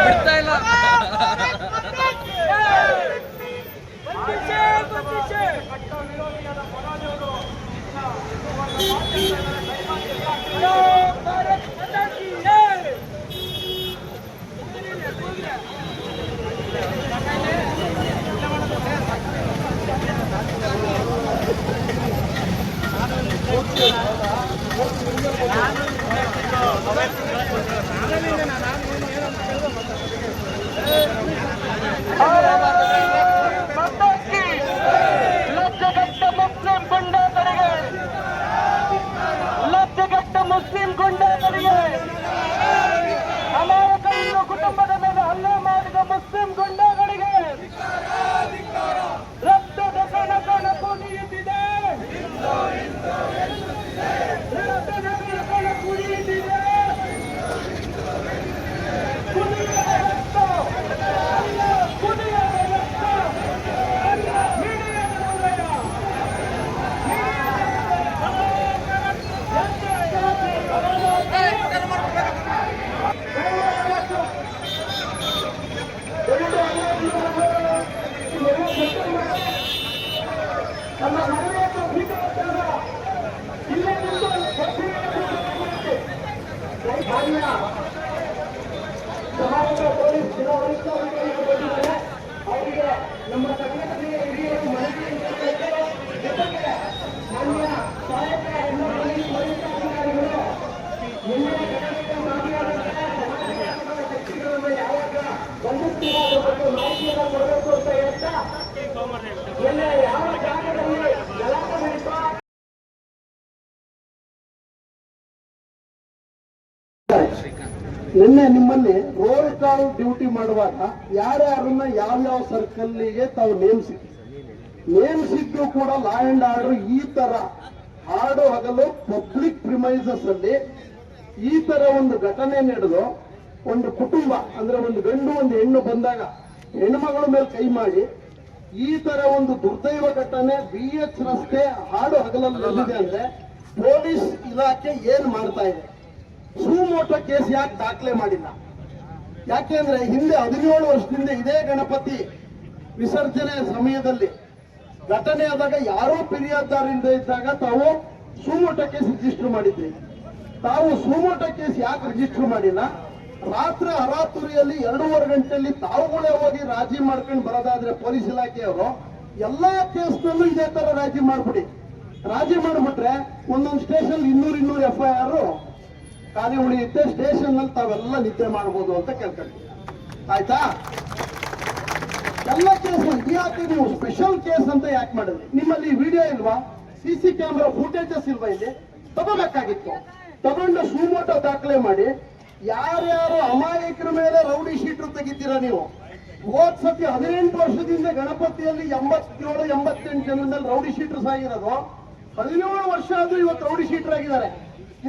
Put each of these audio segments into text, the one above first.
ಬಿಡ್ತಾ ಇಲ್ಲ. ಮುಸ್ಲಿಂ ಗುಂಡಾಗಳಿಗೆ ಅಮಾಯಕರನ್ನು ಕುಟುಂಬದ ಮೇಲೆ ಹಲ್ಲೆ ಮಾಡಿದ ಮುಸ್ಲಿಂ ಗುಂಡಾಗಳಿಗೆ ರಕ್ತದ ಕಣ ಕುಣಿಯುತ್ತಿದೆ. ರಕ್ತದ ಕಣ ಕುಣಿಯುತ್ತಿದೆ. ಸಮಾಜದ ಪೊಲೀಸ್ ಜಿಲ್ಲಾಧಿಕಾರಿಗಳಿಗೆ ಅವರಿಗೆ ನಮ್ಮ ಸಂಘಟನೆಯ ಹಿರಿಯರು ಮನವಿ ಜೊತೆಗೆ ಮಾನ್ಯ ಸಹಾಯಕ ಪೊಲೀಸ್ ಅಧಿಕಾರಿಗಳು ನಿನ್ನೆ ಘಟನೆಗೆ ಭಾಗಿಯಾದಂತಹ ಸಮಾಜ ಶಕ್ತಿಗಳನ್ನು ಯಾವಾಗ ಬಂಧಿಸ್ತೀರಾ ಅದರ ಬಗ್ಗೆ ಮಾಹಿತಿಯನ್ನು ಕೊಡಬೇಕು ಅಂತ ಹೇಳ್ತಾ ಎಲ್ಲ ಯಾವ ಜಾಗದಲ್ಲಿ ಗಲಾಟೆ ನಡೀತಾ ನಿನ್ನೆ ನಿಮ್ಮಲ್ಲಿ ರೋಲ್ ಕಾಲ್ ಡ್ಯೂಟಿ ಮಾಡುವಾಗ ಯಾರ್ಯಾರನ್ನ ಯಾವ್ಯಾವ ಸರ್ಕಲ್ಗೆ ತಾವು ನೇಮಿಸಿದ್ರು ಕೂಡ ಲಾ ಅಂಡ್ ಆರ್ಡರ್ ಈ ತರ ಹಾಡು ಹಗಲು ಪಬ್ಲಿಕ್ ಪ್ರಿಮೈಸಸ್ ಅಲ್ಲಿ ಈ ತರ ಒಂದು ಘಟನೆ ನಡೆದು ಒಂದು ಕುಟುಂಬ ಅಂದ್ರೆ ಒಂದು ಗಂಡು ಒಂದು ಹೆಣ್ಣು ಬಂದಾಗ ಹೆಣ್ಮಗಳ ಮೇಲೆ ಕೈ ಮಾಡಿ ಈ ತರ ಒಂದು ದುರ್ದೈವ ಘಟನೆ BH ರಸ್ತೆ ಹಾಡು ಹಗಲಲ್ಲಿ ನಡೆದಿದೆ ಅಂದ್ರೆ ಪೊಲೀಸ್ ಇಲಾಖೆ ಏನ್ ಮಾಡ್ತಾ ಇದೆ? ಸುಮೋಟೋ ಕೇಸ್ ಯಾಕೆ ದಾಖಲೆ ಮಾಡಿಲ್ಲ? ಯಾಕೆಂದ್ರೆ ಹಿಂದೆ 17 ವರ್ಷದಿಂದ ಇದೇ ಗಣಪತಿ ವಿಸರ್ಜನೆ ಸಮಯದಲ್ಲಿ ಘಟನೆ ಆದಾಗ ಯಾರೋ ಫಿರ್ಯಾದಿದಾರರಿಂದ ಇದ್ದಾಗ ತಾವು ಸುಮೋಟೋ ಕೇಸ್ ರಿಜಿಸ್ಟರ್ ಮಾಡಿದ್ರಿ. ತಾವು ಸುಮೋಟೋ ಕೇಸ್ ಯಾಕೆ ರಿಜಿಸ್ಟರ್ ಮಾಡಿಲ್ಲ? ರಾತ್ರಿ ಅರಾತುರಿಯಲ್ಲಿ 2:30 ಗಂಟೆಯಲ್ಲಿ ತಾವುಗಳೇ ಹೋಗಿ ರಾಜಿ ಮಾಡ್ಕೊಂಡು ಬರೋದಾದ್ರೆ ಪೊಲೀಸ್ ಇಲಾಖೆಯವರು ಎಲ್ಲಾ ಕೇಸ್ನಲ್ಲೂ ಇದೇ ತರ ರಾಜಿ ಮಾಡ್ಬಿಡಿ. ರಾಜಿ ಮಾಡ್ಬಿಟ್ರೆ ಒಂದೊಂದು ಸ್ಟೇಷನ್ 200 FIR ಖಾಲಿ ಉಳಿಯುತ್ತೆ. ಸ್ಟೇಷನ್ ನಲ್ಲಿ ತಾವೆಲ್ಲ ನಿದ್ದೆ ಮಾಡಬಹುದು ಅಂತ ಕೇಳ್ಕೊಂತೀವಿ. ಆಯ್ತಾ? ಎಲ್ಲ ಕೇಸ್ ಯಾಕೆ ನೀವು ಸ್ಪೆಷಲ್ ಕೇಸ್ ಅಂತ ಯಾಕೆ ಮಾಡಿದ್ರಿ? ನಿಮ್ಮಲ್ಲಿ ವಿಡಿಯೋ ಇಲ್ವಾ? CC ಕ್ಯಾಮೆರಾ ಫುಟೇಜಸ್ ಇಲ್ವಾ? ಇಲ್ಲಿ ತಗೋಬೇಕಾಗಿತ್ತು. ತಗೊಂಡು ಸುಮೋಟೋ ದಾಖಲೆ ಮಾಡಿ ಯಾರ್ಯಾರು ಅಮಾಯಕರ ಮೇಲೆ ರೌಡಿ ಶೀಟರ್ ತೆಗಿತೀರಾ ನೀವು? ಹೋದ್ ಸತಿ 18 ವರ್ಷದಿಂದ ಗಣಪತಿಯಲ್ಲಿ 87-88 ಜನ ಮೇಲೆ ರೌಡಿ ಶೀಟರ್ಸ್ ಆಗಿರೋದು. 17 ವರ್ಷ ಆದ್ರೂ ಇವತ್ತು ರೌಡಿ ಶೀಟರ್ ಆಗಿದ್ದಾರೆ.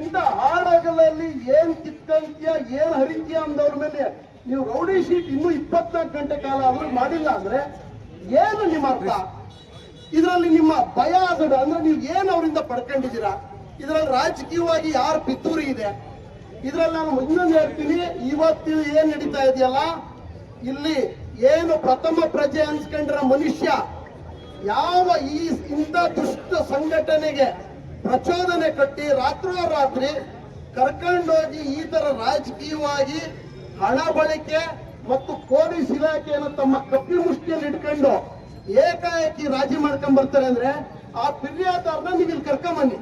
ಇಂಥ ಹಾಡಗಲಲ್ಲಿ ಏನ್ ಕಿತ್ಕಂತೀಯ ಏನ್ ಹರಿತೀಯ ಅಂದವ್ರ ಮೇಲೆ ನೀವು ರೌಡಿ ಶೀಟ್ ಇನ್ನೂ 24 ಗಂಟೆ ಕಾಲ ಆದ್ರೂ ಮಾಡಿಲ್ಲ ಅಂದ್ರೆ ಏನು ನಿಮ್ಮ ಅರ್ಥ? ಇದರಲ್ಲಿ ನಿಮ್ಮ ಭಯ ಆಗದ ಅಂದ್ರೆ ನೀವು ಏನ್ ಅವರಿಂದ ಪಡ್ಕೊಂಡಿದ್ದೀರಾ? ಇದರಲ್ಲಿ ರಾಜಕೀಯವಾಗಿ ಯಾರು ಪಿತೂರಿ ಇದೆ? ಇದರಲ್ಲಿ ನಾನು ಇನ್ನೊಂದು ಹೇಳ್ತೀನಿ, ಇವತ್ತು ಏನ್ ನಡೀತಾ ಇದೆಯಲ್ಲ ಇಲ್ಲಿ ಏನು ಪ್ರಥಮ ಪ್ರಜೆ ಅನ್ಸ್ಕೊಂಡ್ರ ಮನುಷ್ಯ ಯಾವ ಇಂಥ ದುಷ್ಟ ಸಂಘಟನೆಗೆ ಪ್ರಚೋದನೆ ಕಟ್ಟಿ ರಾತ್ರೋರಾತ್ರಿ ಕರ್ಕೊಂಡೋಗಿ ಈ ತರ ರಾಜಕೀಯವಾಗಿ ಹಣ ಬಳಕೆ ಮತ್ತು ಪೊಲೀಸ್ ಇಲಾಖೆಯನ್ನು ತಮ್ಮ ಕಪ್ಪಿ ಮುಷ್ಟಿಯಲ್ಲಿ ಇಟ್ಕೊಂಡು ಏಕಾಏಕಿ ರಾಜಿ ಮಾಡ್ಕೊಂಡ್ ಬರ್ತಾರೆ ಅಂದ್ರೆ ಆ ಫಿರ್ಯಾದಿದಾರನ ನೀವು ಇಲ್ಲಿ ಕರ್ಕೊಂಬನ್ನಿ.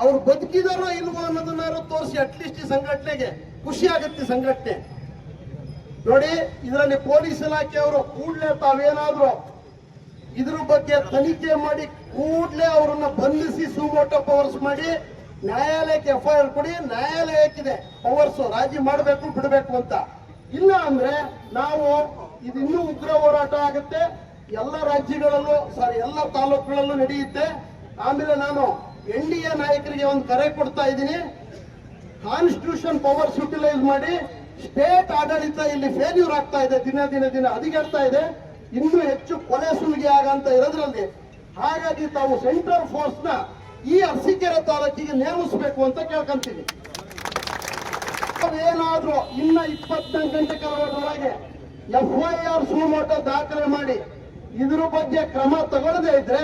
ಅವ್ರು ಬದುಕಿದಾರೋ ಇಲ್ವೋ ಅನ್ನೋದನ್ನಾರು ತೋರಿಸಿ. ಅಟ್ಲೀಸ್ಟ್ ಈ ಸಂಘಟನೆಗೆ ಖುಷಿ ಆಗುತ್ತೆ. ಸಂಘಟನೆ ನೋಡಿ, ಇದರಲ್ಲಿ ಪೊಲೀಸ್ ಇಲಾಖೆಯವರು ಕೂಡಲೇ ತಾವೇನಾದ್ರು ಇದ್ರ ಬಗ್ಗೆ ತನಿಖೆ ಮಾಡಿ ಕೂಡಲೇ ಅವರನ್ನ ಬಂಧಿಸಿ ಸುಮೋಟೋ ಪವರ್ಸ್ ಮಾಡಿ ನ್ಯಾಯಾಲಯಕ್ಕೆ FIR ಕೊಡಿ. ನ್ಯಾಯಾಲಯಕ್ಕಿದೆ ಪವರ್ಸ್ ರಾಜಿ ಮಾಡಬೇಕು ಬಿಡಬೇಕು ಅಂತ. ಇಲ್ಲ ಅಂದ್ರೆ ನಾವು ಇದು ಇನ್ನೂ ಉಗ್ರ ಹೋರಾಟ ಆಗುತ್ತೆ. ಎಲ್ಲ ರಾಜ್ಯಗಳಲ್ಲೂ ಎಲ್ಲ ತಾಲೂಕುಗಳಲ್ಲೂ ನಡೆಯುತ್ತೆ. ಆಮೇಲೆ ನಾನು NDA ನಾಯಕರಿಗೆ ಒಂದು ಕರೆ ಕೊಡ್ತಾ ಇದ್ದೀನಿ. ಕಾನ್ಸ್ಟಿಟ್ಯೂಷನ್ ಪವರ್ಸ್ ಯುಟಿಲೈಸ್ ಮಾಡಿ ಸ್ಟೇಟ್ ಆಡಳಿತ ಇಲ್ಲಿ ಫೇಲ್ಯೂರ್ ಆಗ್ತಾ ಇದೆ, ದಿನ ದಿನ ದಿನ ಹದಗೆಡ್ತಾ ಇದೆ. ಇನ್ನೂ ಹೆಚ್ಚು ಕೊಲೆ ಸುಲಿಗೆ ಆಗಂತ ಇರೋದ್ರಲ್ಲಿ ಹಾಗಾಗಿ ತಾವು ಸೆಂಟ್ರಲ್ ಫೋರ್ಸ್ ನ ಈ ಅರಸೀಕೆರೆ ತಾಲೂಕಿಗೆ ನೇಮಿಸಬೇಕು ಅಂತ ಕೇಳ್ಕೊಂತೀನಿ. ನಾವೇನಾದ್ರೂ ಇನ್ನ 24 ಗಂಟೆ ಕಳೆದೊಳಗೆ FIR ಸುಮೋಟೋ ದಾಖಲೆ ಮಾಡಿ ಇದ್ರ ಬಗ್ಗೆ ಕ್ರಮ ತಗೊಳ್ಳದೇ ಇದ್ರೆ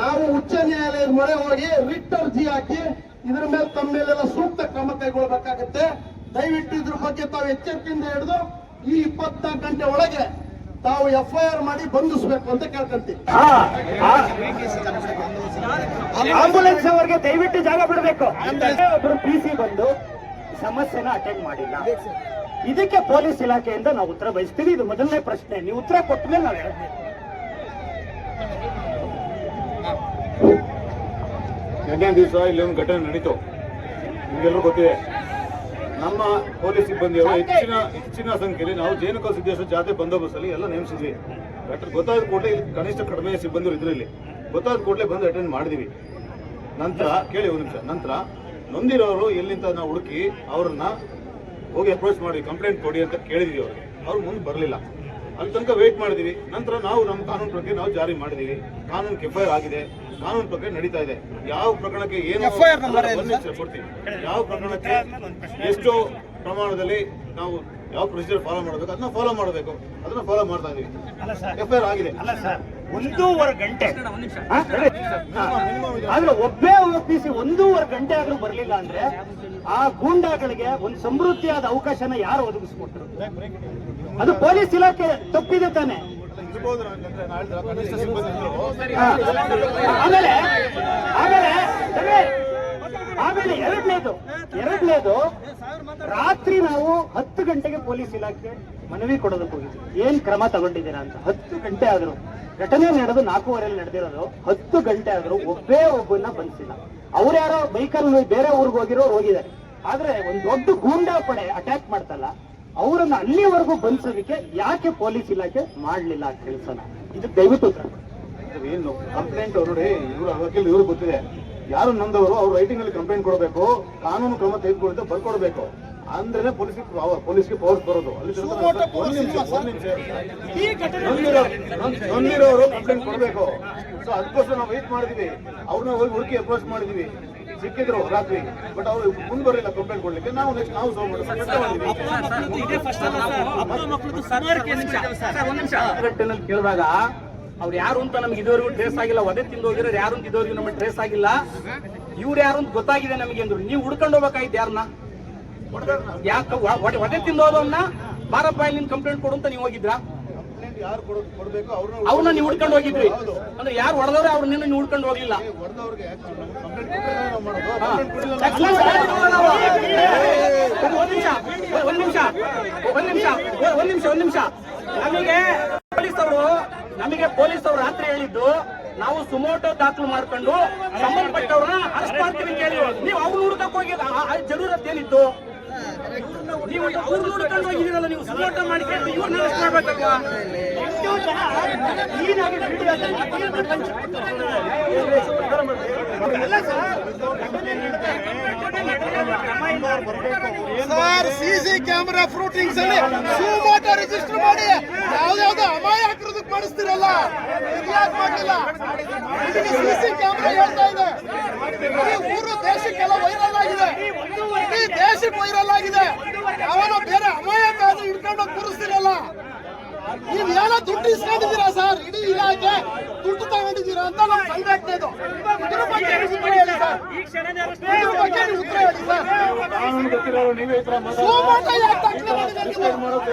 ನಾವು ಉಚ್ಚ ನ್ಯಾಯಾಲಯದ ಮೊರೆ ಹೋಗಿ ರಿಟ್ ಅರ್ಜಿ ಹಾಕಿ ಇದ್ರ ಮೇಲೆ ತಮ್ಮ ಮೇಲೆಲ್ಲ ಸೂಕ್ತ ಕ್ರಮ ಕೈಗೊಳ್ಳಬೇಕಾಗುತ್ತೆ. ದಯವಿಟ್ಟು ಇದ್ರ ಬಗ್ಗೆ ತಾವು ಎಚ್ಚರಿಕೆಯಿಂದ ಹಿಡಿದು ಈ 24 ಗಂಟೆ ಒಳಗೆ ತಾವು FIR ಮಾಡಿ ಬಂಧಿಸಬೇಕು ಅಂತ ಕೇಳ್ಕೊಂತೀವಿ. ಆಂಬುಲೆನ್ಸ್ ಅವರಿಗೆ ದಯವಿಟ್ಟು ಜಾಗ ಬಿಡಬೇಕು. ಒಬ್ರು PC ಬಂದು ಸಮಸ್ಯೆನ ಅಟೆಂಡ್ ಮಾಡಿಲ್ಲ, ಇದಕ್ಕೆ ಪೊಲೀಸ್ ಇಲಾಖೆಯಿಂದ ನಾವು ಉತ್ತರ ಬಯಸ್ತೀವಿ. ಇದು ಮೊದಲನೇ ಪ್ರಶ್ನೆ. ನೀವು ಉತ್ತರ ಕೊಟ್ಟ ಮೇಲೆ ನಾವು ಹೇಳ್ತೀವಿ. ನಿನ್ನೆ ದಿವಸ ಇಲ್ಲಿ ಒಂದು ಘಟನೆ ನಡೀತು, ನಿಮಗೆಲ್ಲರೂ ಗೊತ್ತಿದೆ. ನಮ್ಮ ಪೊಲೀಸ್ ಸಿಬ್ಬಂದಿಯವರು ಹೆಚ್ಚಿನ ಸಂಖ್ಯೆಯಲ್ಲಿ ನಾವು ಜೇನುಕ ಸಿದ್ದೇಶ್ವರ ಜಾತಿ ಬಂದೋಬಸ್ತಲ್ಲಿ ಎಲ್ಲ ನೇಮಿಸಿದ್ವಿ. ಗೊತ್ತಾದ ಕೂಡಲೇ ಇಲ್ಲಿ ಕನಿಷ್ಠ ಕಡಿಮೆ ಸಿಬ್ಬಂದಿಗಳು ಇದರಲ್ಲಿ ಗೊತ್ತಾದ ಕೂಡಲೇ ಬಂದು ಅಟೆಂಡ್ ಮಾಡಿದ್ವಿ. ನಂತರ ಕೇಳಿ ಒಂದು ನಿಮಿಷ, ನಂತರ ನೊಂದಿರೋರು ಎಲ್ಲಿಂದ ನಾವು ಹುಡುಕಿ ಅವ್ರನ್ನ ಹೋಗಿ ಅಪ್ರೋಚ್ ಮಾಡಿ ಕಂಪ್ಲೇಂಟ್ ಕೊಡಿ ಅಂತ ಕೇಳಿದ್ವಿ. ಅವ್ರು ಮುಂದೆ ಬರಲಿಲ್ಲ. ಅಲ್ಲಿ ತನಕ ವೇಟ್ ಮಾಡಿದೀವಿ. ನಂತರ ನಾವು ನಮ್ಮ ಕಾನೂನು ಪ್ರಕಾರ ನಾವು ಜಾರಿ ಮಾಡಿದೀವಿ. ಕಾನೂನಿಗೆ FIR ಆಗಿದೆ, ಕಾನೂನು ಪ್ರಕಾರ ನಡೀತಾ ಇದೆ. ಯಾವ ಪ್ರಕರಣಕ್ಕೆ ಏನು ಕೊಡ್ತೀವಿ, ಯಾವ ಪ್ರಕರಣಕ್ಕೆ ಎಷ್ಟು ಪ್ರಮಾಣದಲ್ಲಿ ನಾವು ಯಾವ ಪ್ರೊಸೀಜರ್ ಫಾಲೋ ಮಾಡಬೇಕು ಅದನ್ನ ಫಾಲೋ ಮಾಡಬೇಕು, ಅದನ್ನ ಫಾಲೋ ಮಾಡ್ತಾ ಇದೀವಿ. FIR ಆಗಿದೆ. ಅಲ್ಲ ಸರ್, 1.5 ಗಂಟೆ ಆದ್ರೆ ಒಬ್ಬೇ PC 1.5 ಗಂಟೆ ಆದ್ರೂ ಬರ್ಲಿಲ್ಲ ಅಂದ್ರೆ ಆ ಗೂಂಡಾಗಳಿಗೆ ಒಂದು ಸಮೃದ್ಧಿಯಾದ ಅವಕಾಶನ ಯಾರು ಒದಗಿಸ್ಕೊಟ್ರು? ಅದು ಪೊಲೀಸ್ ಇಲಾಖೆ ತಪ್ಪಿದೆ ತಾನೆ. ಆಮೇಲೆ ಆಮೇಲೆ ಆಮೇಲೆ ಎರಡನೇದು ರಾತ್ರಿ ನಾವು 10 ಗಂಟೆಗೆ ಪೊಲೀಸ್ ಇಲಾಖೆ ಮನವಿ ಕೊಡೋದಕ್ಕೆ ಹೋಗಿದ್ವಿ. ಏನ್ ಕ್ರಮ ತಗೊಂಡಿದ್ದೀರಾ ಅಂತ. 10 ಗಂಟೆ ಆದ್ರು, ಘಟನೆ ನಡೆದು 4:15 ನಡೆದಿರೋದು. 10 ಗಂಟೆ ಆದ್ರೂ ಒಬ್ಬನ ಬಂದಿಲ್ಲ. ಅವ್ರು ಯಾರೋ ಬೈಕಲ್ಲಿ ಬೇರೆ ಊರಿಗೆ ಹೋಗಿರೋರು ಹೋಗಿದ್ದಾರೆ. ಆದ್ರೆ ಒಂದು ದೊಡ್ಡ ಗೂಂಡಾ ಪಡೆ ಅಟ್ಯಾಕ್ ಮಾಡ್ತಲ್ಲ, ಅವರನ್ನ ಅಲ್ಲಿವರೆಗೂ ಬಂಧಿಸೋದಕ್ಕೆ ಯಾಕೆ ಪೊಲೀಸ್ ಇಲಾಖೆ ಮಾಡ್ಲಿಲ್ಲ ಕೆಲಸನ? ಇದು ದಯವಿಟ್ಟು ಏನು ಕಂಪ್ಲೇಂಟ್ ನೋಡಿ, ಇವ್ರಿಗೆ ಗೊತ್ತಿದೆ ಯಾರು ನೊಂದವರು. ಅವ್ರು ರೈಟಿಂಗ್ ಅಲ್ಲಿ ಕಂಪ್ಲೇಂಟ್ ಕೊಡಬೇಕು, ಕಾನೂನು ಕ್ರಮ ತೆಗೆದುಕೊಳ್ಳುತ್ತೆ ಬರ್ಕೊಡ್ಬೇಕು. ಅಂದ್ರೆ ಪೊಲೀಸ್ಗೆ ಪವರ್ಸ್ ಬರೋದು. ಅಲ್ಲಿ ನೊಂದಿರೋರು ಕಂಪ್ಲೇಂಟ್ ಕೊಡಬೇಕು. ಸೊ ಅದಕ್ಕೋಸ್ಕರ ನಾವು ವೇಟ್ ಮಾಡಿದೀವಿ. ಅವ್ರನ್ನ ಹೋಗಿ ಹುಡುಕಿ ಅಪ್ರೋಚ್ ಮಾಡಿದೀವಿ. ಸಿಕ್ಕಿದ್ರು ರಾತ್ರಿ, ಬಟ್ ಅವ್ರು ಮುಂದೆ ಬರಲಿಲ್ಲ ಕಂಪ್ಲೇಂಟ್ ಕೊಡ್ಲಿಕ್ಕೆ. ನಾವು ನೆಕ್ಸ್ಟ್ ನಾವು ಕೇಳಿದಾಗ ಅವ್ರು ಯಾರು ಅಂತ ನಮ್ಗೆ ಇದುವರೆಗೂ ಟ್ರೇಸ್ ಆಗಿಲ್ಲ. ಒದೆ ತಿಂದು ಹೋಗಿರೋರು ಯಾರು ಅಂತ ಇದುವರೆಗೂ ನಮಗೆ ಟ್ರೇಸ್ ಆಗಿಲ್ಲ. ಇವ್ರು ಯಾರು ಅಂತ ಗೊತ್ತಾಗಿದೆ ನಮಗೆ ಅಂದ್ರು. ನೀವು ಹುಡ್ಕೊಂಡು ಹೋಗ್ಬೇಕಾಯ್ತು ಯಾರನ್ನ? ಯಾಕೆ ಒದೆ ತಿಂದು ಹೋದವನ್ನ ಬಾರಪ್ಪ ಇಲ್ಲಿ ನಿನ್ ಕಂಪ್ಲೇಂಟ್ ಕೊಡು ಅಂತ ನೀವು ಹೋಗಿದ್ರಾ? ಅವ್ರನ್ನ ನೀವು ಹುಡ್ಕೊಂಡು ಹೋಗಿದ್ರಿ ಅಂದ್ರೆ ಯಾರು ಹೊಡೆದವ್ರೆ ಅವ್ರನ್ನ ನೀವು ಹುಡ್ಕೊಂಡು ಹೋಗ್ಲಿಲ್ಲ. ಒಂದ್ ನಿಮಿಷ ನಮಗೆ ಪೊಲೀಸ್ ಅವರು ರಾತ್ರಿ ಹೇಳಿದ್ದು ನಾವು ಸುಮೋಟೋ ದಾಖಲು ಮಾಡ್ಕೊಂಡು ಸಂಬಂಧಪಟ್ಟವ್ರನ್ನ ಅರೆಸ್ಟ್ ಮಾಡ್ತೀವಿ ಕೇಳಿ. ನೀವು ಅವ್ರು ಹುಡುಕಕ್ಕೆ ಹೋಗಿದ ಜರೂರತ್ ಏನಿತ್ತು? ನೀವು ಅವ್ರು ನೋಡ್ಕೊಂಡು ಹೋಗಿದ್ದೀರಲ್ಲ, ನೀವು ಸುಮೋಟೋ ಮಾಡಿಕೊಂಡು ಇವ್ರನ್ನ ಅರೆಸ್ಟ್ ಮಾಡ್ಬೇಕಲ್ವಾ? ಸರ್, ಸಿಸಿ ಕ್ಯಾಮೆರಾ ಫ್ರೂಟಿಂಗ್ಸ್ ಅಲ್ಲಿ ಸುಮೋಟೋ ರಿಜಿಸ್ಟರ್ ಮಾಡಿ ಯಾವ್ದಾವ್ದು ಅಮಾಯಕರದಕ್ಕೆ ಮಾಡಿಸ್ತಿರಲ್ಲ, ಯಾಕೆ ಮಾಡಲಿಲ್ಲ? ಸಿಸಿ ಕ್ಯಾಮೆರಾ ಹೇಳ್ತಾ ಇದೆ, ಈ ಊರು ದೇಶಕ್ಕೆಲ್ಲ ವೈರಲ್ ಆಗಿದೆ, ಇಡೀ ದೇಶಕ್ಕೆ ವೈರಲ್ ಆಗಿದೆ. ಯಾವನೋ ಬೇರೆ ಅಮಾಯಕ ಆದ್ರೂ ಹಿಡ್ಕೊಂಡು ಕೂರಿಸ್ತಿರಲ್ಲ. ನೀವ್ ಏನೋ ದುಡ್ಡು ಇಸ್ಕೊಂಡಿದ್ದೀರಾ ಸರ್? ಇಡೀ ಇಲಾಖೆ ದುಡ್ಡು ತಗೊಂಡಿದ್ದೀರಾ ಅಂತ ನಮ್ ಸಂಘಟನೆ ಇದು. ಇದ್ರ ಬಗ್ಗೆ ಉತ್ತರ ಹೇಳಿ ಸರ್. ಸುಮೋಟೋ ಯಾಕೆ ದಾಖಲೆ ಮಾಡಿದ್ರೆ ನೀವು?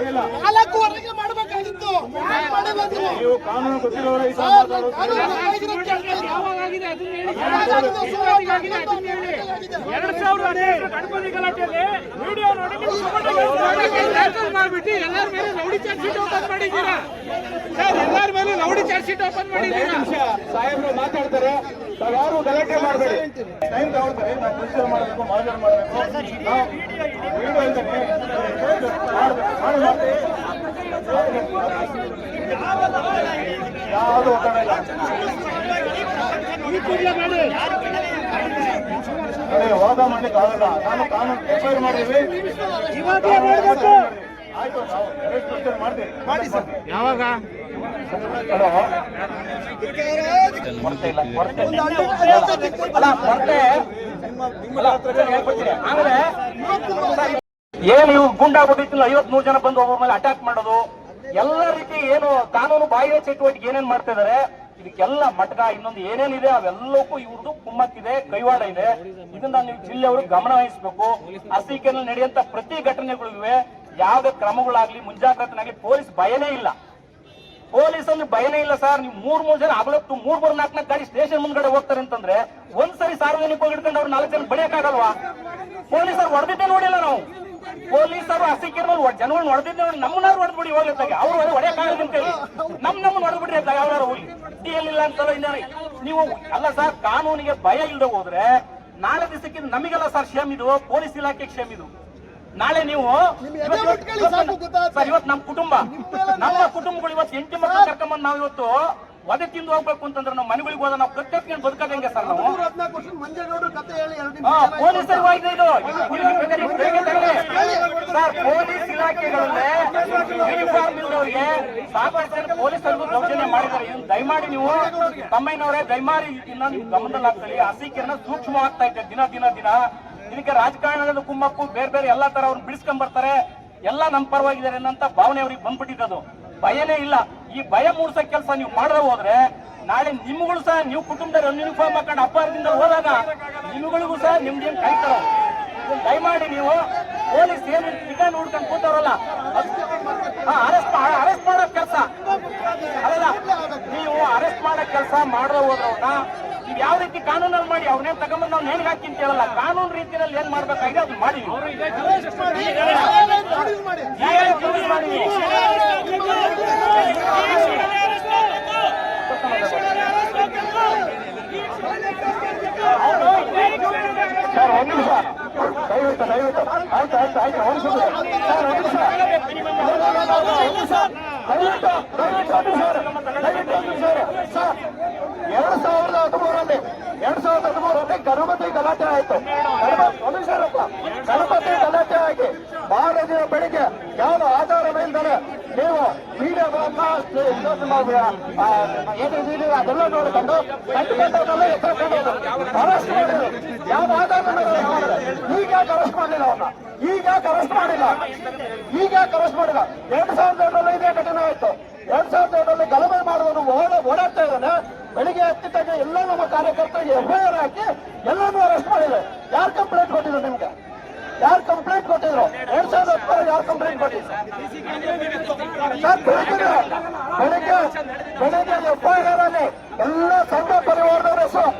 4:15 ಮಾಡಬೇಕಾಗಿತ್ತು, ಮಾಡಿಲ್ಲ ನೀವು. ಕಾನೂನು ಗೊತ್ತಿರೋರು ಗಣಪತಿ ಗಲಾಟೆಯಲ್ಲಿ ವಿಡಿಯೋ ನೋಡಿ ಮಾಡ್ಬಿಟ್ಟು ಎಲ್ಲರ ಮೇಲೆ ರೌಡಿ ಚಾರ್ಜ್ ಶೀಟ್ ಓಪನ್ ಮಾಡಿದ್ದೀರಾ ಸರ್? ಎಲ್ಲರ ಮೇಲೆ ರೌಡಿ ಚಾರ್ಜ್ ಶೀಟ್ ಓಪನ್ ಮಾಡಿದ್ದೀರಾ? ಸಾಹೇಬ್ರು ಮಾತಾಡ್ತಾರೆ, ಯಾರು ಗಲಾಟೆ ಮಾಡಬೇಡಿ. ಟೈಮ್ ತಗೊಳ್ತಾರೆ, ನಾವು ಪರಿಶೀಲನೆ ಮಾಡಬೇಕು, ಮಾಜರ್ ಮಾಡಬೇಕು. ನಾವು ವಿಡಿಯೋ ಇದ್ದಾನೆ ಯಾವುದು ಒತ್ತಡ ಇಲ್ಲ. ಅದೇ ವಾದ ಮಾಡ್ಲಿಕ್ಕೆ ಆಗಲ್ಲ. ನಾನು ಕಾನೂನು FIR ಮಾಡಿದ್ವಿ. ಆಯ್ತು, ನಾವು ಅರೆಸ್ಟ್ ಮಾಡ್ತೀವಿ. ಯಾವಾಗ? ಆಮೇಲೆ ಏನು ಇವು ಗುಂಡಾಗ್ಬಿಟ್ಟಿಲ್ಲ 53 ಜನ ಬಂದು ಒಬ್ಬರ ಮೇಲೆ ಅಟ್ಯಾಕ್ ಮಾಡೋದು, ಎಲ್ಲ ರೀತಿ ಏನು ಕಾನೂನು ಬಾಹ್ಯ ಚಟುವಟಿಕೆ ಏನೇನ್ ಮಾಡ್ತಾ ಇದಾರೆ, ಇದಕ್ಕೆಲ್ಲ ಮಟ್ಕ ಇನ್ನೊಂದು ಏನೇನಿದೆ ಅವೆಲ್ಲಕ್ಕೂ ಇವ್ರದ್ದು ಕುಮ್ಮಕ್ಕಿದೆ, ಕೈವಾಡ ಇದೆ. ಇದನ್ನ ನೀವು ಜಿಲ್ಲೆಯವರು ಗಮನ ವಹಿಸಬೇಕು. ಅರಸೀಕೆರೆಯಲ್ಲಿ ನಡೆಯುವಂತ ಪ್ರತಿ ಘಟನೆಗಳಿವೆ ಯಾವುದೇ ಕ್ರಮಗಳಾಗ್ಲಿ ಮುಂಜಾಗ್ರತೆನಾಗ್ಲಿ ಪೊಲೀಸ್ ಭಯನೇ ಇಲ್ಲ. ಪೊಲೀಸಲ್ಲಿ ಭಯನೇ ಇಲ್ಲ ಸರ್. ನೀವು 3 ಜನ ಆಗ್ಲತ್ತು 3-4 ಗಾಡಿ ಸ್ಟೇಷನ್ ಮುಂದ್ಗಡೆ ಹೋಗ್ತಾರೆ ಅಂತಂದ್ರೆ ಒಂದ್ಸರಿ ಸಾರ್ವಜನಿಕವಾಗಿ ಹಿಡ್ಕೊಂಡು ಅವ್ರು 4 ಜನ ಬಡಿಯಕ್ಕಾಗಲ್ವಾ? ಪೊಲೀಸರು ಹೊಡೆದಿದ್ದೇ ನೋಡಿಲ್ಲ ನಾವು. ಪೊಲೀಸರು ಅರಸೀಕೆರೆಯಲ್ಲಿ ಜನಗಳನ್ನ ಹೊಡೆದಿದ್ದೇ ನೋಡಿ, ನಮ್ಮನ್ನಾರು ಹೊಡೆದ್ಬಿಡಿ ಹೋಗ್ಲಿತ್ತಾಗೆ. ಅವ್ರು ಹೊಡೆಯಕ್ಕಾಗಲ್ಲ ಅಂತೇಳಿ ನಮ್ಮನ್ನ ಹೊಡೆದ್ಬಿಡ್ರಿ ಅಂತ ಯಾರು ಹೋಗಿ ಡಿಎಲ್ ಅಂತಲ್ಲ ಇನ್ನ ನೀವು ಅಲ್ಲ ಸರ್. ಕಾನೂನಿಗೆ ಭಯ ಇಲ್ಲದೆ ಹೋದ್ರೆ ನಾಳೆ ದಿವಸಕ್ಕೆ ನಮಗೆಲ್ಲ ಸರ್ ಕ್ಷೇಮ ಇದು, ಪೊಲೀಸ್ ಇಲಾಖೆ ಕ್ಷೇಮ ಇದು. ನಾಳೆ ನೀವು ಸರ್ ಇವತ್ತು ನಮ್ಮ ಕುಟುಂಬಗಳು ಇವತ್ತು 8 ಮಕ್ಕಳು ಕರ್ಕೊಂಬಂದು ನಾವು ಇವತ್ತು ಒದೆ ತಿಂದು ಹೋಗ್ಬೇಕು ಅಂತಂದ್ರೆ ನಾವು ಮನೆಗಳಿಗೆ ಹೋದ ನಾವು ಕತ್ತೆತ್ಕೊಂಡು ಬದುಕೋದು ಹೆಂಗೆ ಸರ್? ನಾವು ಪೊಲೀಸರು ಹೋಗಿದೆ ಇದು ಸರ್. ಪೊಲೀಸ್ ಇಲಾಖೆಗಳಲ್ಲೇ ಯೂನಿಫಾರ್ಮ್ ಇಲ್ಲದವರಿಗೆ ಸಾಕಷ್ಟು ಜನ ಪೊಲೀಸರಿಗೂ ದೌರ್ಜನ್ಯ ಮಾಡಿದ್ದಾರೆ. ಇದನ್ನು ದಯಮಾಡಿ ನೀವು ತಮ್ಮಯ್ಯನವರೇ ದಯಮಾಡಿ ಇನ್ನ ನಿಮ್ ಗಮನದಲ್ಲಿ ಆಗ್ತದೆ. ಅರಸೀಕೆರೆನ ಸೂಕ್ಷ್ಮ ಆಗ್ತಾ ಇದೆ ದಿನ ದಿನ ದಿನ. ಇದಕ್ಕೆ ರಾಜಕಾರಣದ ಕುಮ್ಮಕ್ಕು ಬೇರೆ ಬೇರೆ ಎಲ್ಲಾ ತರ ಅವ್ರನ್ನ ಬಿಡಿಸ್ಕೊಂಡ್ ಬರ್ತಾರೆ, ಎಲ್ಲ ನಮ್ಮ ಪರವಾಗಿದ್ದಾರೆ ಅನ್ನೋಂತ ಭಾವನೆ ಅವ್ರಿಗೆ ಬಂದ್ಬಿಟ್ಟಿದ್ದು. ಭಯನೇ ಇಲ್ಲ. ಈ ಭಯ ಮೂಡಿಸೋ ಕೆಲಸ ನೀವು ಮಾಡದೆ ಹೋದ್ರೆ ನಾಳೆ ನಿಮ್ಗಳು ಸಹ ನೀವು ಕುಟುಂಬದಲ್ಲಿ ಯೂನಿಫಾರ್ಮ್ ಹಾಕೊಂಡು ಅಪರಾಧದಿಂದ ಹೋದಾಗ ನಿಮ್ಗಳಿಗೂ ಸಹ ನಿಮ್ಗೇನ್ ಕಾಯ್ತಾರ. ದಯಮಾಡಿ ನೀವು ಪೊಲೀಸ್ ಏನು ಈಗ ನೋಡ್ಕೊಂಡು ಕೂತವ್ರಲ್ಲ ಅರೆಸ್ಟ್ ಮಾಡೋ ಕೆಲಸ ಅಲ್ಲ, ನೀವು ಅರೆಸ್ಟ್ ಮಾಡೋ ಕೆಲಸ ಮಾಡದೆ ಹೋದ್ರವ್ರನ್ನ ನೀವು ಯಾವ ರೀತಿ ಕಾನೂನಲ್ಲಿ ಮಾಡಿ ಅವ್ರನ್ನೇನ್ ತಗೊಂಡ್ಬಂದು ನಾವು ನೇಣಿಗೆ ಹಾಕಿ ಅಂತ ಹೇಳಲ್ಲ. ಕಾನೂನು ರೀತಿಯಲ್ಲಿ ಏನ್ ಮಾಡ್ಬೇಕಾಗಿದೆ ಅದು ಮಾಡಿ. ಸರ್ ಒಂದು ನಿಮಿಷ ದಯವಿಟ್ಟು ಆಯ್ತು ಒಂದು ನಿಮಿಷ ಸರ್ 2013 ಗಣಪತಿ ಗಲಾಟೆ ಆಯ್ತು. ಗಣಪತಿ ಗಲಾಟೆ ಆಗಿ ಮಾರನೇ ದಿನ ಬೆಳಿಗ್ಗೆ ಯಾವ ಆಧಾರವಿಲ್ಲದೆ ನೀವು ವಿಡಿಯೋಗಳನ್ನ ಅದೆಲ್ಲ ನೋಡಿಕೊಂಡು ಅರೆಸ್ಟ್ ಮಾಡಿದ್ರು. ಯಾವ ಆಧಾರ ಈಗ ಅರೆಸ್ಟ್ ಮಾಡಲಿಲ್ಲ ಅವನ್ನ, ಈಗ ಅರೆಸ್ಟ್ ಮಾಡಿಲ್ಲ 2002 ಇದೇ ಘಟನೆ ಆಯ್ತು. 2002 ಗಲಭೆ ಮಾಡಿದವನು ಓಡಾಡ್ತಾ ಇದ್ದಾನೆ. ಬೆಳಿಗ್ಗೆ ಎತ್ತಿದ್ದಾಗ ಎಲ್ಲ ನಮ್ಮ ಕಾರ್ಯಕರ್ತರಿಗೆ FIR ಹಾಕಿ ಎಲ್ಲಾನು ಅರೆಸ್ಟ್ ಮಾಡಿದ್ರು. ಯಾರು ಕಂಪ್ಲೇಂಟ್ ಕೊಟ್ಟಿದ್ರು ನಿಮ್ಗೆ? ಯಾರು ಕಂಪ್ಲೇಂಟ್ ಕೊಟ್ಟಿದ್ರು? 2010 ಯಾರು ಕಂಪ್ಲೇಂಟ್ ಕೊಟ್ಟಿದ್ರು? ಬೆಳಿಗ್ಗೆ FIR ಅಲ್ಲಿ ಎಲ್ಲ ಸಂಘ ಪರಿವಾರದವರ ಹೆಸರು,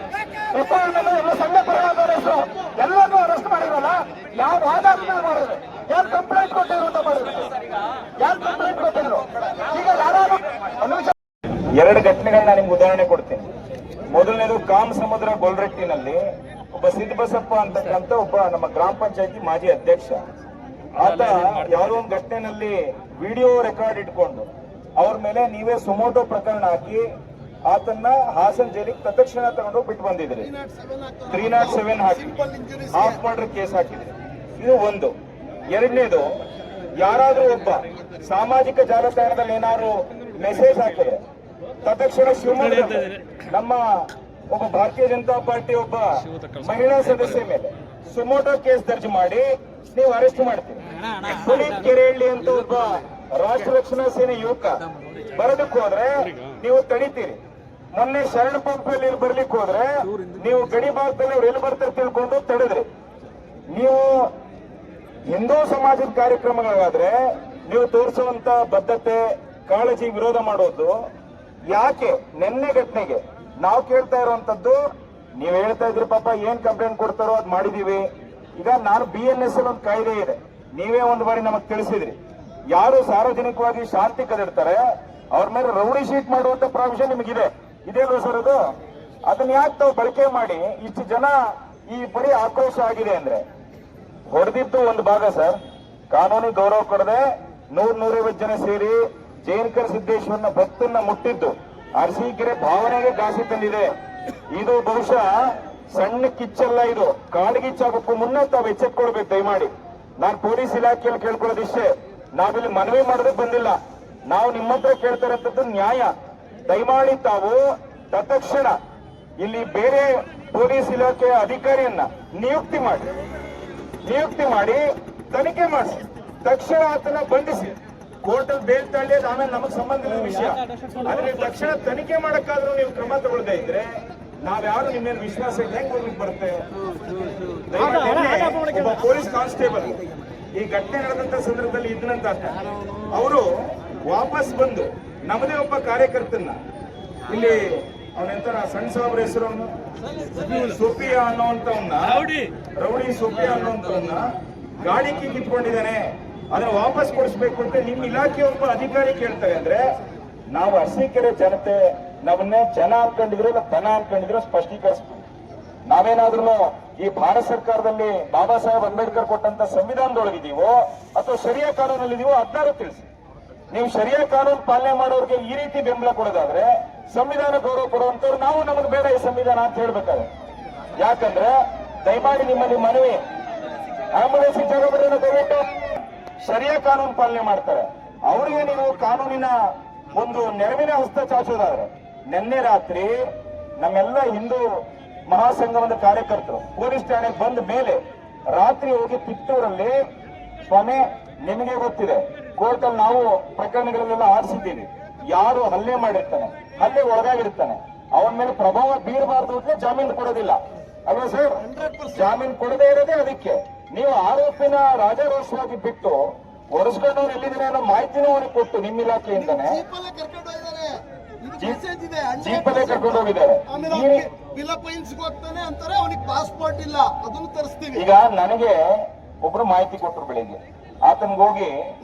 FIR ಎಲ್ಲ ಸಂಘ ಪರಿವಾರದವರ ಹೆಸರು ಎಲ್ಲಾನು ಅರೆಸ್ಟ್ ಮಾಡಿರಲ್ಲ. ಯಾವ ಆಧಾರದ ಮೇಲೆ ಮಾಡಿದ್ರು? ಯಾರು ಕಂಪ್ಲೇಂಟ್ ಕೊಟ್ಟಿದ್ರು ಅಂತ ಮಾಡಿದ್ರು? ಯಾರು ಕಂಪ್ಲೇಂಟ್ ಕೊಟ್ಟಿದ್ರು? ಈಗ ಯಾರು ಎರಡು ಘಟನೆಗಳನ್ನ ನಿಮ್ಗೆ ಉದಾಹರಣೆ ಕೊಡ್ತೀನಿ. ಮೊದಲನೇದು ಕಾಮಸಮುದ್ರ ಗೊಲ್ರಟ್ಟಿನಲ್ಲಿ ಒಬ್ಬ ಸಿದ್ದಬಸಪ್ಪ ಅಂತಕ್ಕಂಥ ಒಬ್ಬ ನಮ್ಮ ಗ್ರಾಮ ಪಂಚಾಯತಿ ಮಾಜಿ ಅಧ್ಯಕ್ಷ, ಆತ ಯಾವುದೋ ಒಂದು ಘಟನೆಯಲ್ಲಿ ವಿಡಿಯೋ ರೆಕಾರ್ಡ್ ಇಟ್ಕೊಂಡು ಅವ್ರ ಮೇಲೆ ನೀವೇ ಸುಮೋಟೋ ಪ್ರಕರಣ ಹಾಕಿ ಆತನ್ನ ಹಾಸನ ಜೈಲಿಗೆ ತತ್ಕ್ಷಣ ತಗೊಂಡು ಬಿಟ್ಟು ಬಂದಿದ್ರಿ. 307 ಹಾಕಿ ಹಾಫ್ ಮರ್ಡರ್ ಕೇಸ್ ಹಾಕಿದ್ರಿ. ಇದು ಒಂದು. ಎರಡನೇದು, ಯಾರಾದ್ರೂ ಒಬ್ಬ ಸಾಮಾಜಿಕ ಜಾಲತಾಣದಲ್ಲಿ ಏನಾದ್ರು ಮೆಸೇಜ್ ಹಾಕಿದ್ರೆ ತತ್ಕ್ಷಣ ಶಿವಮೊಗ್ಗದಲ್ಲಿ ನಮ್ಮ ಒಬ್ಬ ಭಾರತೀಯ ಜನತಾ ಪಾರ್ಟಿ ಒಬ್ಬ ಮಹಿಳಾ ಸದಸ್ಯೆ ಮೇಲೆ ಸುಮೋಟೋ ಕೇಸ್ ದರ್ಜ್ ಮಾಡಿ ನೀವು ಅರೆಸ್ಟ್ ಮಾಡ್ತೀರಿ. ಪುನೀತ್ ಕೆರೆಹಳ್ಳಿ ಅಂತ ಒಬ್ಬ ರಾಷ್ಟ್ರ ರಕ್ಷಣಾ ಸೇನೆ ಯುವಕ ಬರೋದಕ್ಕೆ ಹೋದ್ರೆ ನೀವು ತಡಿತೀರಿ. ಮೊನ್ನೆ ಶರಣ ಪಂಪಲ್ಲಿ ಬರ್ಲಿಕ್ಕೆ ಹೋದ್ರೆ ನೀವು ಗಡಿ ಭಾಗದಲ್ಲಿ ಅವ್ರು ಎಲ್ಲಿ ಬರ್ತಾರೆ ತಿಳ್ಕೊಂಡು ತಡೆದ್ರಿ. ನೀವು ಹಿಂದೂ ಸಮಾಜದ ಕಾರ್ಯಕ್ರಮಗಳಾದ್ರೆ ನೀವು ತೋರಿಸುವಂತ ಬದ್ಧತೆ, ಕಾಳಜಿ, ವಿರೋಧ ಮಾಡೋದು ಯಾಕೆ? ನಿನ್ನೆ ಘಟನೆಗೆ ನಾವು ಕೇಳ್ತಾ ಇರುವಂತದ್ದು, ನೀವ್ ಹೇಳ್ತಾ ಇದ್ರಿ ಪಾಪ ಏನ್ ಕಂಪ್ಲೇಂಟ್ ಕೊಡ್ತಾರೋ ಅದ್ ಮಾಡಿದೀವಿ. ಈಗ ನಾನು BNSL ಒಂದು ಕಾಯ್ದೆ ಇದೆ, ನೀವೇ ಒಂದು ಬಾರಿ ನಮಗ್ ತಿಳಿಸಿದ್ರಿ. ಯಾರು ಸಾರ್ವಜನಿಕವಾಗಿ ಶಾಂತಿ ಕದಿಡ್ತಾರೆ ಅವ್ರ ಮೇಲೆ ರೌಡಿ ಶೀಟ್ ಮಾಡುವಂತ ಪ್ರಾವಿಷನ್ ನಿಮಗಿದೆ, ಇದೆಯಲ್ವ ಸರ್? ಅದು ಅದನ್ನ ಯಾಕೆ ತಾವು ಬಳಕೆ ಮಾಡಿ ಇಷ್ಟು ಜನ ಈ ಬರೀ ಆಕ್ರೋಶ ಆಗಿದೆ ಅಂದ್ರೆ? ಹೊಡೆದಿದ್ದು ಒಂದು ಭಾಗ ಸರ್, ಕಾನೂನಿಗೆ ಗೌರವ ಕೊಡದೆ 100-150 ಜನ ಸೇರಿ ಜೈನಕರ ಸಿದ್ದೇಶ್ವರನ ಭಕ್ತನ್ನ ಮುಟ್ಟಿದ್ದು ಅರಸೀಕೆರೆ ಭಾವನೆಗೆ ಘಾಸಿ ತಂದಿದೆ. ಇದು ಬಹುಶಃ ಸಣ್ಣ ಕಿಚ್ಚಲ್ಲ, ಇದು ಕಾಡ್ಗಿಚ್ಚಾಗಕ್ಕೂ ಮುನ್ನ ತಾವು ಎಚ್ಚೆತ್ಕೊಳ್ಬೇಕು ದಯಮಾಡಿ. ನಾನು ಪೊಲೀಸ್ ಇಲಾಖೆಯಲ್ಲಿ ಕೇಳ್ಕೊಳ್ಳೋದಿಷ್ಟೇ, ನಾವಿಲ್ಲಿ ಮನವಿ ಮಾಡೋದಕ್ಕೆ ಬಂದಿಲ್ಲ, ನಾವು ನಿಮ್ಮ ಹತ್ರ ಕೇಳ್ತಾ ಇರೋಂಥದ್ದು ನ್ಯಾಯ. ದಯಮಾಡಿ ತಾವು ತತ್ಕ್ಷಣ ಇಲ್ಲಿ ಬೇರೆ ಪೊಲೀಸ್ ಇಲಾಖೆಯ ಅಧಿಕಾರಿಯನ್ನ ನಿಯುಕ್ತಿ ಮಾಡಿ ತನಿಖೆ ಮಾಡಿಸಿ, ತಕ್ಷಣ ಆತನ ಬಂಧಿಸಿ. ಕೋರ್ಟಲ್ಲಿ ಬೇಲ್ ತಳ್ಳಿ ಅದು ಆಮೇಲೆ ನಮಗ್ ಸಂಬಂಧ ಇಲ್ಲದ ವಿಷಯ. ಆದ್ರೆ ತಕ್ಷಣ ತನಿಖೆ ಮಾಡಕ್ಕಾದ್ರೂ ನೀವು ಕ್ರಮ ತಗೊಳ್ತಾ ಇದ್ರೆ ನಾವ್ಯಾರು ನಿಮ್ಮ ಮೇಲೆ ವಿಶ್ವಾಸ ಹೆಂಗ್ ಹೋಗ್ಲಿಕ್ಕೆ ಬರುತ್ತೆ? ಒಬ್ಬ ಪೊಲೀಸ್ ಕಾನ್ಸ್ಟೇಬಲ್ ಈ ಘಟನೆ ನಡೆದಂತ ಸಂದರ್ಭದಲ್ಲಿ ಇದ್ದಂತ ಅವರು ವಾಪಸ್ ಬಂದು ನಮ್ಮದೇ ಒಬ್ಬ ಕಾರ್ಯಕರ್ತನ ಇಲ್ಲಿ ಅವನೆಂತರ ಸಣ್ಣ ಸಾಬ್ರ ಹೆಸರು ಸೋಫಿಯಾ ಅನ್ನೋಂತವನ್ನ, ರೌಡಿ ಸೋಫಿಯಾ ಅನ್ನೋಂತವನ್ನ ಗಾಡಿ ಕೀ ಕಿತ್ಕೊಂಡಿದ್ದಾನೆ, ಅದನ್ನ ವಾಪಸ್ ಕೊಡಿಸ್ಬೇಕು ಅಂತ ನಿಮ್ಮ ಇಲಾಖೆ ಒಬ್ಬ ಅಧಿಕಾರಿ ಕೇಳ್ತಾರೆ ಅಂದ್ರೆ ನಾವು ಅರಸೀಕೆರೆ ಜನತೆ ನಮ್ಮನ್ನೇ ಜನ ಅನ್ಕೊಂಡಿದ್ರು ಇಲ್ಲ ದನ ಅನ್ಕೊಂಡಿದ್ರು ಸ್ಪಷ್ಟೀಕರಿಸ್ತೀವಿ. ನಾವೇನಾದ್ರೂ ಈ ಭಾರತ ಸರ್ಕಾರದಲ್ಲಿ ಬಾಬಾ ಸಾಹೇಬ್ ಅಂಬೇಡ್ಕರ್ ಕೊಟ್ಟಂತ ಸಂವಿಧಾನದೊಳಗಿದೀವೋ ಅಥವಾ ಶರಿಯಾ ಕಾನೂನಲ್ಲಿದೀವೋ ಅದನ್ನಾರು ತಿಳಿಸಿ. ನೀವು ಶರಿಯಾ ಕಾನೂನು ಪಾಲನೆ ಮಾಡೋರಿಗೆ ಈ ರೀತಿ ಬೆಂಬಲ ಕೊಡೋದಾದ್ರೆ ಸಂವಿಧಾನ ಗೌರವ ಕೊಡುವಂತವ್ರು ನಾವು ನಮಗೆ ಬೇಡ ಈ ಸಂವಿಧಾನ ಅಂತ ಹೇಳ್ಬೇಕಾದ್ರೆ. ಯಾಕಂದ್ರೆ ದಯಮಾಡಿ ನಿಮ್ಮಲ್ಲಿ ಮನವಿ, ಆಂಬುಲೆನ್ಸ್ ಜಾಗಗಳನ್ನು ದಯವಿಟ್ಟು ಶರಿಯಾ ಕಾನೂನು ಪಾಲನೆ ಮಾಡ್ತಾರೆ. ಅವರಿಗೆ ನೀವು ಕಾನೂನಿನ ಒಂದು ನೆರವಿನ ಹಸ್ತ ಚಾಚೋದಾದ್ರೆ, ನಿನ್ನೆ ರಾತ್ರಿ ನಮ್ಮೆಲ್ಲ ಹಿಂದೂ ಮಹಾಸಂಘದ ಕಾರ್ಯಕರ್ತರು ಪೊಲೀಸ್ ಠಾಣೆಗೆ ಬಂದ ಮೇಲೆ ರಾತ್ರಿ ಹೋಗಿ ತಿಟ್ಟೂರಲ್ಲಿ, ಸ್ವಾಮಿ ನಿಮಗೆ ಗೊತ್ತಿದೆ ಕೋರ್ಟ್ ಅಲ್ಲಿ ನಾವು ಪ್ರಕರಣಗಳನ್ನೆಲ್ಲ ಆರಿಸಿದ್ದೀವಿ, ಯಾರು ಹಲ್ಲೆ ಮಾಡಿರ್ತಾನೆ, ಹಲ್ಲೆ ಒಳಗಾಗಿರ್ತಾನೆ, ಅವನ ಮೇಲೆ ಪ್ರಭಾವ ಬೀರಬಾರ್ದು ಅಂತ ಜಾಮೀನು ಕೊಡೋದಿಲ್ಲ ಅಲ್ವಾ ಸರ್? ಜಾಮೀನು ಕೊಡದೇ ಇರೋದೇ ಅದಕ್ಕೆ. ನೀವು ಆರೋಪಿನ ರಾಜಾರೋಷವಾಗಿ ಬಿಟ್ಟು ಒರೆಸ್ಕೊಂಡವ್ರು ಎಲ್ಲಿದ್ದಾರೆ ಅನ್ನೋ ಮಾಹಿತಿನೂ ಅವನಿಗೆ ಕೊಟ್ಟು ನಿಮ್ಮ ಇಲಾಖೆಯಿಂದಾನೆ ಜೀಪಲ್ಲೇ ಕರ್ಕೊಂಡು ಹೋಗಿದ್ದಾರೆ. ಪಾಸ್ಪೋರ್ಟ್ ಇಲ್ಲ, ಅದನ್ನು ತರಿಸ್ತೀವಿ. ಈಗ ನನಗೆ ಒಬ್ರು ಮಾಹಿತಿ ಕೊಟ್ಟರು ಬೆಳಿಗ್ಗೆ, ಆತನಿಗೆ ಹೋಗಿ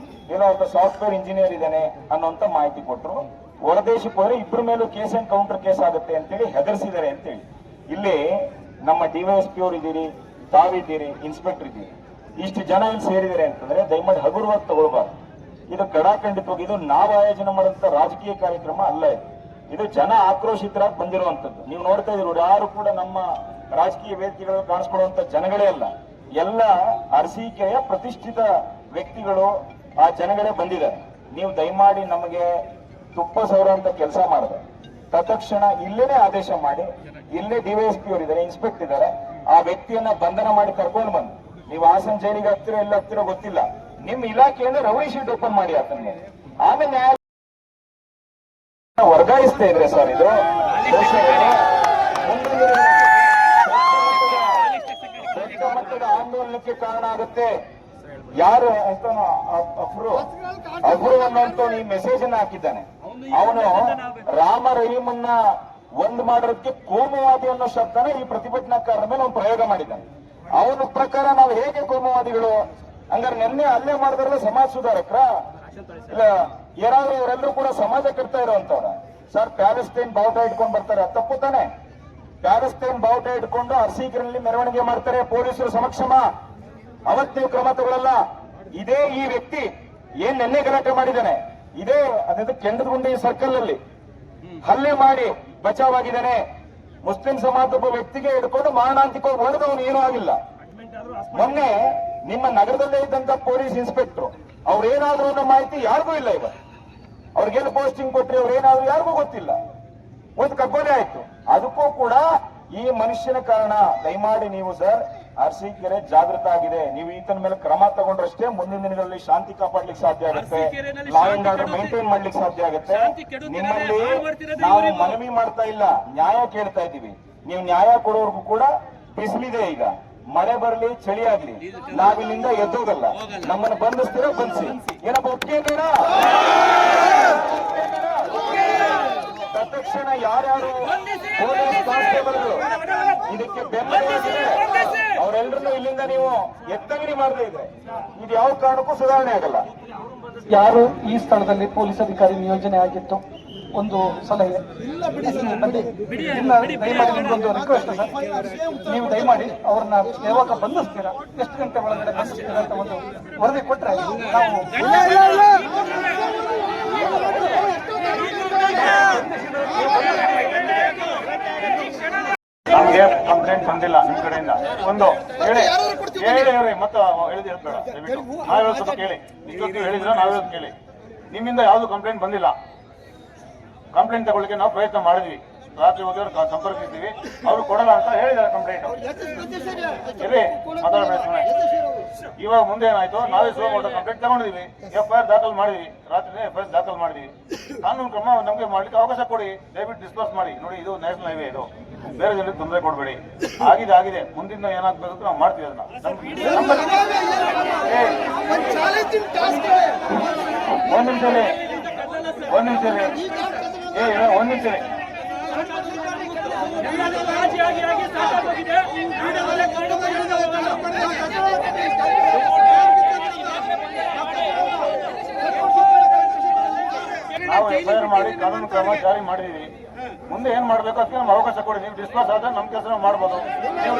ಏನೋ ಒಬ್ಬ ಸಾಫ್ಟ್ವೇರ್ ಇಂಜಿನಿಯರ್ ಇದ್ದಾನೆ ಅನ್ನೋಂತ ಮಾಹಿತಿ ಕೊಟ್ಟರು. ಹೊರದೇಶಕ್ಕೆ ಹೋದ್ರೆ ಇಬ್ಬರ ಮೇಲೂ ಕೇಸ್ ಅಂಡ್ ಕೌಂಟರ್ ಕೇಸ್ ಆಗುತ್ತೆ ಅಂತೇಳಿ ಹೆದರ್ಸಿದ್ದಾರೆ ಅಂತೇಳಿ. ಇಲ್ಲಿ ನಮ್ಮ ಡಿವೈಎಸ್ಪಿ ಅವರು ಇದ್ದೀರಿ, ತಾವಿದ್ದೀರಿ, ಇನ್ಸ್ಪೆಕ್ಟರ್ ಇದ್ದೀರಿ, ಇಷ್ಟು ಜನ ಇಲ್ಲಿ ಸೇರಿದ್ದಾರೆ ಅಂತಂದ್ರೆ ದಯಮಾಡಿ ಹಗುರವಾಗಿ ತಗೊಳ್ಬಾರ್ದು. ಇದು ಕಡಾಖಂಡಿತವಾಗಿ ಇದು ನಾವು ಆಯೋಜನೆ ಮಾಡುವಂತ ರಾಜಕೀಯ ಕಾರ್ಯಕ್ರಮ ಅಲ್ಲ. ಇದು ಜನ ಆಕ್ರೋಶಿತರಾಗಿ ಬಂದಿರುವಂತದ್ದು. ನೀವು ನೋಡ್ತಾ ಇದ್ದೀರಿ, ಯಾರು ಕೂಡ ನಮ್ಮ ರಾಜಕೀಯ ವೇದಿಕೆಗಳಲ್ಲಿ ಕಾಣಿಸ್ಕೊಳ್ಳುವಂತ ಜನಗಳೇ ಅಲ್ಲ, ಎಲ್ಲ ಅರಸೀಕೆರೆಯ ಪ್ರತಿಷ್ಠಿತ ವ್ಯಕ್ತಿಗಳು ಆ ಜನಗಳೇ ಬಂದಿದ್ದಾರೆ. ನೀವು ದಯಮಾಡಿ ನಮಗೆ ತುಪ್ಪ ಸವರುವಂತ ಕೆಲಸ ಮಾಡಿದೆ ತತ್ಕ್ಷಣ ಇಲ್ಲೇನೆ ಆದೇಶ ಮಾಡಿ, ಇಲ್ಲೇ ಡಿವೈಎಸ್ಪಿ ಅವರಿದ್ದಾರೆ, ಇನ್ಸ್ಪೆಕ್ಟರ್ ಇದ್ದಾರೆ, ಆ ವ್ಯಕ್ತಿಯನ್ನ ಬಂಧನ ಮಾಡಿ ಕರ್ಕೊಂಡು ಬಂದು ನೀವು ಹಾಸನ ಜೈಲಿಗೆ ಹತ್ತಿರ ಎಲ್ಲ ಹತ್ತಿರ ಗೊತ್ತಿಲ್ಲ, ನಿಮ್ ಇಲಾಖೆಯಿಂದ ರೌಡಿ ಶೀಟ್ ಓಪನ್ ಮಾಡಿ ಆತನಿಗೆ, ಆಮೇಲೆ ನ್ಯಾಯ ವರ್ಗಾಯಿಸ್ತಾ ಇದ್ರೆ ಸರ್ ಇದು ದೊಡ್ಡ ಮಟ್ಟದ ಆಂದೋಲನಕ್ಕೆ ಕಾರಣ ಆಗುತ್ತೆ. ಯಾರು ಅಫ್ರು ಅನ್ನೋಂತ ಈ ಮೆಸೇಜ್ ಅನ್ನ ಹಾಕಿದ್ದಾನೆ, ಅವನು ರಾಮ ರಹೀಮನ್ನ ಒಂದ್ ಮಾಡೋದಕ್ಕೆ ಕೋಮುವಾದಿ ಅನ್ನೋ ಶಬ್ದನ ಈ ಪ್ರತಿಭಟನಾಕಾರರ ಮೇಲೆ ಅವನು ಪ್ರಯೋಗ ಮಾಡಿದ್ದಾನೆ. ಅವನ ಪ್ರಕಾರ ನಾವು ಹೇಗೆ ಕೋಮುವಾದಿಗಳು? ಹಂಗಾರೆ ನಿನ್ನೆ ಅಲ್ಲೇ ಮಾಡಿದ್ರಲ್ಲ ಸಮಾಜ ಸುಧಾರಕರ ಇಲ್ಲ ಯಾರಾದ್ರೂ ಅವರೆಲ್ಲರೂ ಕೂಡ ಸಮಾಜ ಕಟ್ತಾ ಇರುವಂತವ್ರ ಸರ್? ಪ್ಯಾಲೆಸ್ಟೈನ್ ಬಾವುಟ ಇಟ್ಕೊಂಡು ಬರ್ತಾರೆ, ತಪ್ಪು ತಾನೆ? ಪ್ಯಾಲೆಸ್ಟೈನ್ ಬಾವುಟ ಇಟ್ಕೊಂಡು ಅರಸೀಕೆರೆಯಲ್ಲಿ ಮೆರವಣಿಗೆ ಮಾಡ್ತಾರೆ ಪೊಲೀಸರು ಸಮಕ್ಷಮ, ಅವತ್ತು ನೀವು ಕ್ರಮ ತಗೊಳ್ಳಲ್ಲ. ಇದೇ ಈ ವ್ಯಕ್ತಿ ಏನ್ ನೆನ್ನೆ ಗಲಾಟೆ ಮಾಡಿದ್ದಾನೆ, ಇದೇ ಅದೇ ಕೆಂಡದಗುಂಡಿ ಸರ್ಕಲ್ ಅಲ್ಲಿ ಹಲ್ಲೆ ಮಾಡಿ ಬಚಾವಾಗಿದ್ದಾನೆ. ಮುಸ್ಲಿಂ ಸಮಾಜದ ಒಬ್ಬ ವ್ಯಕ್ತಿಗೆ ಹಿಡ್ಕೊಂಡು ಮಾರಣಾಂತಿಕವಾಗಿ ಹೊಡೆದವನು ಏನೂ ಆಗಿಲ್ಲ. ಮೊನ್ನೆ ನಿಮ್ಮ ನಗರದಲ್ಲೇ ಇದ್ದಂತ ಪೊಲೀಸ್ ಇನ್ಸ್ಪೆಕ್ಟರ್ ಅವ್ರೇನಾದ್ರೂ ಅನ್ನೋ ಮಾಹಿತಿ ಯಾರಿಗೂ ಇಲ್ಲ. ಇವತ್ತು ಅವ್ರಿಗೇನು ಪೋಸ್ಟಿಂಗ್ ಕೊಟ್ರಿ, ಅವ್ರೇನಾದ್ರೂ ಯಾರಿಗೂ ಗೊತ್ತಿಲ್ಲ. ಒಂದು ಕಗ್ಗೋಲೆ ಆಯ್ತು. ಅದಕ್ಕೂ ಕೂಡ ಈ ಮನುಷ್ಯನ ಕಾರಣ. ದಯಮಾಡಿ ನೀವು ಸರ್ ಅರಸೀಕೆರೆ ಜಾಗೃತ ಆಗಿದೆ, ನೀವು ಈತನ ಮೇಲೆ ಕ್ರಮ ತಗೊಂಡ್ರಷ್ಟೇ ಮುಂದಿನ ದಿನಗಳಲ್ಲಿ ಶಾಂತಿ ಕಾಪಾಡ್ಲಿಕ್ಕೆ ಸಾಧ್ಯ ಆಗುತ್ತೆ, ಲಾ ಅಂಡ್ ಆರ್ಡರ್ ಮೇಂಟೈನ್ ಮಾಡ್ಲಿಕ್ಕೆ ಸಾಧ್ಯ ಆಗುತ್ತೆ. ನಿಮ್ಮಲ್ಲಿ ನಾವು ಮನವಿ ಮಾಡ್ತಾ ಇಲ್ಲ, ನ್ಯಾಯ ಕೇಳ್ತಾ ಇದ್ದೀವಿ. ನೀವು ನ್ಯಾಯ ಕೊಡೋರ್ಗೂ ಕೂಡ ಬಿಸಿಲಿದೆ. ಈಗ ಮಳೆ ಬರಲಿ ಚಳಿ ಆಗ್ಲಿ ನಾವಿಲ್ಲಿಂದ ಎದ್ದೋಗಲ್ಲ. ನಮ್ಮನ್ನ ಬಂಧಿಸ್ತೀರಾ ಬಂಧಿಸಿ, ಏನಪ್ಪ ಒಪ್ಪಿಗೆ ತತ್ಕ್ಷಣ ಯಾರ್ಯಾರು ಪೊಲೀಸ್ ಕಾನ್ಸ್ಟೇಬಲ್ಗಳು ಇದಕ್ಕೆ ಬೆಂಬಲವಾಗಿದೆ ಅವರೆಲ್ಲರನ್ನು ಇಲ್ಲಿಂದ ನೀವು ಎತ್ತಂಗಡಿ ಮಾಡದೇ ಇದ್ರೆ ಇದು ಯಾವ ಕಾರಣಕ್ಕೂ ಸುಧಾರಣೆ ಆಗಲ್ಲ. ಯಾರು ಈ ಸ್ಥಳದಲ್ಲಿ ಪೊಲೀಸ್ ಅಧಿಕಾರಿ ನಿಯೋಜನೆ ಆಗಿತ್ತು, ಒಂದು ಸಲಹೆ ದಯಮಾಡಿ ನಿಮ್ಗೊಂದು ರಿಕ್ವೆಸ್ಟ್ ಸರ್, ನೀವು ದಯಮಾಡಿ ಅವ್ರನ್ನ ಯಾವಾಗ ಬಂಧಿಸ್ತೀರಾ, ಎಷ್ಟು ಗಂಟೆ ಒಳಗಡೆ ಬಂಧಿಸ್ತೀರಾ ಅಂತ ಒಂದು ವರದಿ ಕೊಟ್ರೆ ನಾವು ನಮ್ಗೆ ಕಂಪ್ಲೇಂಟ್ ಬಂದಿಲ್ಲ ನಿಮ್ ಕಡೆಯಿಂದ. ಒಂದು ಹೇಳಿ ಮತ್ತೆ ಹೇಳಿದ್ ಹೇಳ್ಬೇಡ, ನಾವ್ ಹೇಳೋದು ಸ್ವಲ್ಪ ಕೇಳಿ. ಇಷ್ಟೊತ್ತು ಹೇಳಿದ್ರೆ ನಾವ್ ಹೇಳೋದು ಕೇಳಿ. ನಿಮ್ಮಿಂದ ಯಾವ್ದು ಕಂಪ್ಲೇಂಟ್ ಬಂದಿಲ್ಲ. ಕಂಪ್ಲೇಂಟ್ ತಗೊಳ್ಳಿಕ್ಕೆ ನಾವು ಪ್ರಯತ್ನ ಮಾಡಿದ್ವಿ, ರಾತ್ರಿ ಹೋಗಿ ಅವ್ರು ಸಂಪರ್ಕಿಸ್ತೀವಿ, ಅವ್ರು ಕೊಡಲ್ಲ ಅಂತ ಹೇಳಿದಾರೆ ಕಂಪ್ಲೇಂಟ್. ಎಲ್ಲಿ ಮಾತಾಡಬೇಡ, ಇವಾಗ ಮುಂದೆ ಏನಾಯ್ತು, ನಾವೇ ಸುಲಭ ಕಂಪ್ಲೇಂಟ್ ತಗೊಂಡಿದೀವಿ, FIR ದಾಖಲು ಮಾಡಿದ್ವಿ, ರಾತ್ರಿ FIR ದಾಖಲು ಮಾಡಿದ್ವಿ. ಕಾನೂನು ಕ್ರಮ ನಮಗೆ ಮಾಡ್ಲಿಕ್ಕೆ ಅವಕಾಶ ಕೊಡಿ, ದಯವಿಟ್ಟು ಡಿಸ್ಪೋಸ್ ಮಾಡಿ. ನೋಡಿ, ಇದು ನ್ಯಾಷನಲ್ ಹೈವೇ, ಇದು ಬೇರೆ ಜನರಿಗೆ ತೊಂದರೆ ಕೊಡಬೇಡಿ. ಆಗಿದೆ, ಮುಂದಿನ ಏನಾಗಬೇಕು ಅಂತ ನಾವು ಮಾಡ್ತೀವಿ ಅದನ್ನ. ಒಂದ್ ನಿಮಿಷ ನಾವು FIR ಮಾಡಿ ಕಾನೂನು ಕ್ರಮ ಜಾರಿ ಮಾಡಿದೀವಿ. ಮುಂದೆ ಏನ್ ಮಾಡ್ಬೇಕು ಅದಕ್ಕೆ ನಮ್ಗೆ ಅವಕಾಶ ಕೊಡಿ. ನೀವು ಡಿಸ್ಪಾಸ್ ಆದ್ರೆ ನಮ್ ಕೆಲಸ ಮಾಡ್ಬೋದು. ನೀವು